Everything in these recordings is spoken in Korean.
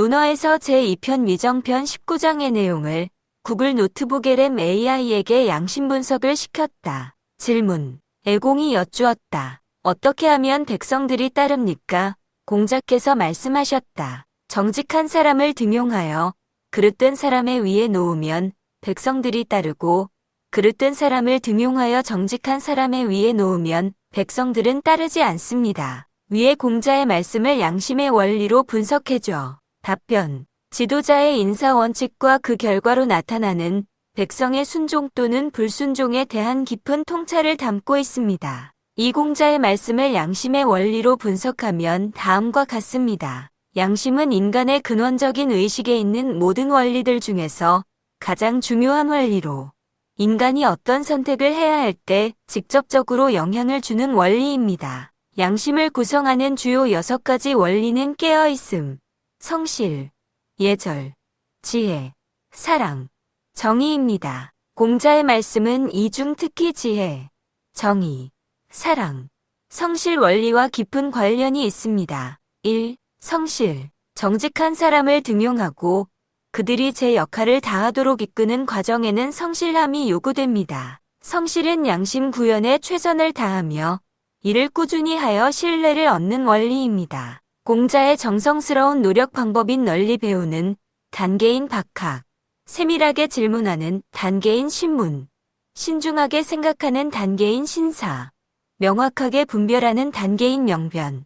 논어에서 제2편 위정편 19장의 내용을 구글 노트북 LM AI에게 양심 분석을 시켰다. 질문. 애공이 여쭈었다. 어떻게 하면 백성들이 따릅니까? 공자께서 말씀하셨다. 정직한 사람을 등용하여 그릇된 사람의 위에 놓으면 백성들이 따르고 그릇된 사람을 등용하여 정직한 사람의 위에 놓으면 백성들은 따르지 않습니다. 위에 공자의 말씀을 양심의 원리로 분석해줘. 답변. 지도자의 인사 원칙과 그 결과로 나타나는 백성의 순종 또는 불순종에 대한 깊은 통찰을 담고 있습니다. 이 공자의 말씀을 양심의 원리로 분석하면 다음과 같습니다. 양심은 인간의 근원적인 의식에 있는 모든 원리들 중에서 가장 중요한 원리로 인간이 어떤 선택을 해야 할 때 직접적으로 영향을 주는 원리입니다. 양심을 구성하는 주요 6가지 원리는 깨어있음, 성실, 예절, 지혜, 사랑, 정의입니다. 공자의 말씀은 이 중 특히 지혜, 정의, 사랑, 성실 원리와 깊은 관련이 있습니다. 1. 성실. 정직한 사람을 등용하고 그들이 제 역할을 다하도록 이끄는 과정에는 성실함이 요구됩니다. 성실은 양심 구현에 최선을 다하며 이를 꾸준히 하여 신뢰를 얻는 원리입니다. 공자의 정성스러운 노력 방법인 널리 배우는 단계인 박학, 세밀하게 질문하는 단계인 신문, 신중하게 생각하는 단계인 신사, 명확하게 분별하는 단계인 명변,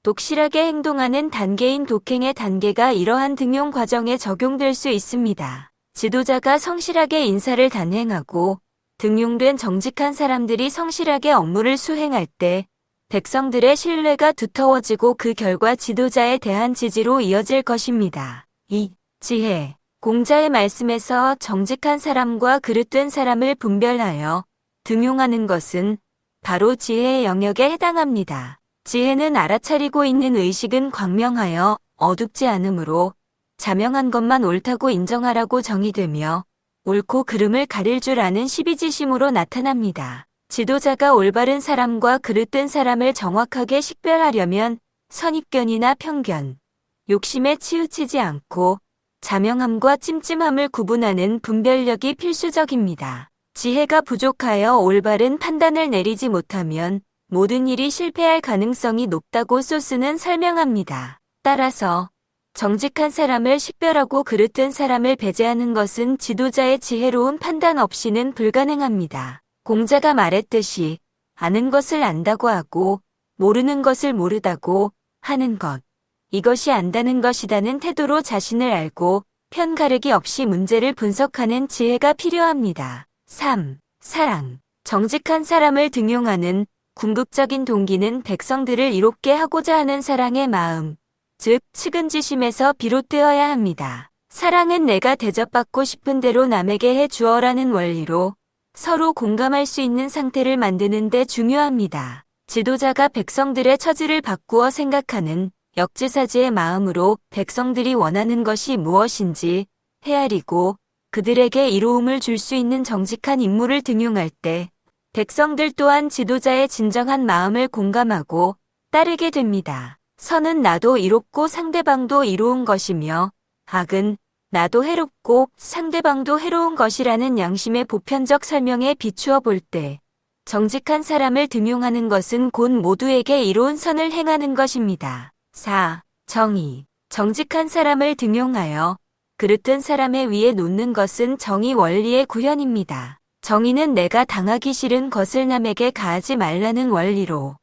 독실하게 행동하는 단계인 독행의 단계가 이러한 등용 과정에 적용될 수 있습니다. 지도자가 성실하게 인사를 단행하고 등용된 정직한 사람들이 성실하게 업무를 수행할 때 백성들의 신뢰가 두터워지고 그 결과 지도자에 대한 지지로 이어질 것입니다. 2. 지혜. 공자의 말씀에서 정직한 사람과 그릇된 사람을 분별하여 등용하는 것은 바로 지혜의 영역에 해당합니다. 지혜는 알아차리고 있는 의식은 광명하여 어둡지 않으므로 자명한 것만 옳다고 인정하라고 정의되며 옳고 그름을 가릴 줄 아는 시비지심으로 나타납니다. 지도자가 올바른 사람과 그릇된 사람을 정확하게 식별하려면 선입견이나 편견, 욕심에 치우치지 않고 자명함과 찜찜함을 구분하는 분별력이 필수적입니다. 지혜가 부족하여 올바른 판단을 내리지 못하면 모든 일이 실패할 가능성이 높다고 소스는 설명합니다. 따라서 정직한 사람을 식별하고 그릇된 사람을 배제하는 것은 지도자의 지혜로운 판단 없이는 불가능합니다. 공자가 말했듯이 아는 것을 안다고 하고 모르는 것을 모르다고 하는 것. 이것이 안다는 것이다는 태도로 자신을 알고 편가르기 없이 문제를 분석하는 지혜가 필요합니다. 3. 사랑. 정직한 사람을 등용하는 궁극적인 동기는 백성들을 이롭게 하고자 하는 사랑의 마음, 즉 측은지심에서 비롯되어야 합니다. 사랑은 내가 대접받고 싶은 대로 남에게 해 주어라는 원리로 서로 공감할 수 있는 상태를 만드는 데 중요합니다. 지도자가 백성들의 처지를 바꾸어 생각하는 역지사지의 마음으로 백성들이 원하는 것이 무엇인지 헤아리고 그들에게 이로움을 줄 수 있는 정직한 인물을 등용할 때 백성들 또한 지도자의 진정한 마음을 공감하고 따르게 됩니다. 선은 나도 이롭고 상대방도 이로운 것이며 악은 나도 해롭고 상대방도 해로운 것이라는 양심의 보편적 설명에 비추어 볼 때 정직한 사람을 등용하는 것은 곧 모두에게 이로운 선을 행하는 것입니다. 4. 정의. 정직한 사람을 등용하여 그릇된 사람의 위에 놓는 것은 정의 원리의 구현입니다. 정의는 내가 당하기 싫은 것을 남에게 가하지 말라는 원리로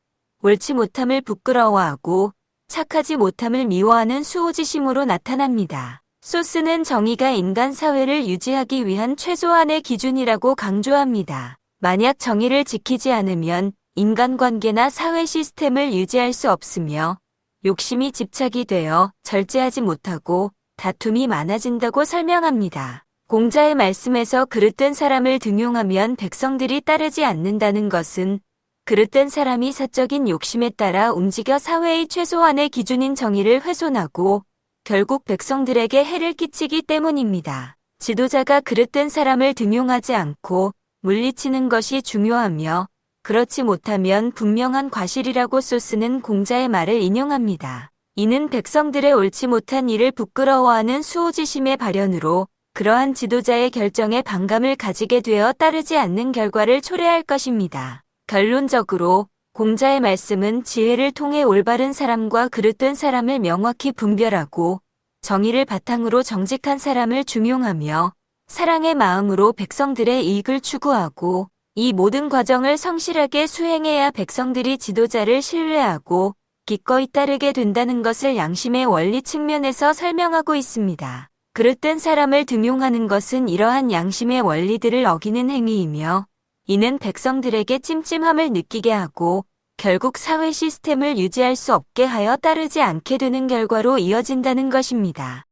옳지 못함을 부끄러워하고 착하지 못함을 미워하는 수호지심으로 나타납니다. 소스는 정의가 인간 사회를 유지하기 위한 최소한의 기준이라고 강조합니다. 만약 정의를 지키지 않으면 인간관계나 사회 시스템을 유지할 수 없으며 욕심이 집착이 되어 절제하지 못하고 다툼이 많아진다고 설명합니다. 공자의 말씀에서 그릇된 사람을 등용하면 백성들이 따르지 않는다는 것은 그릇된 사람이 사적인 욕심에 따라 움직여 사회의 최소한의 기준인 정의를 훼손하고 결국 백성들에게 해를 끼치기 때문입니다. 지도자가 그릇된 사람을 등용하지 않고 물리치는 것이 중요하며 그렇지 못하면 분명한 과실이라고 소스는 공자의 말을 인용합니다. 이는 백성들의 옳지 못한 일을 부끄러워하는 수호지심의 발현으로 그러한 지도자의 결정에 반감을 가지게 되어 따르지 않는 결과를 초래할 것입니다. 결론적으로 공자의 말씀은 지혜를 통해 올바른 사람과 그릇된 사람을 명확히 분별하고 정의를 바탕으로 정직한 사람을 중용하며 사랑의 마음으로 백성들의 이익을 추구하고 이 모든 과정을 성실하게 수행해야 백성들이 지도자를 신뢰하고 기꺼이 따르게 된다는 것을 양심의 원리 측면에서 설명하고 있습니다. 그릇된 사람을 등용하는 것은 이러한 양심의 원리들을 어기는 행위이며 이는 백성들에게 찜찜함을 느끼게 하고 결국 사회 시스템을 유지할 수 없게 하여 따르지 않게 되는 결과로 이어진다는 것입니다.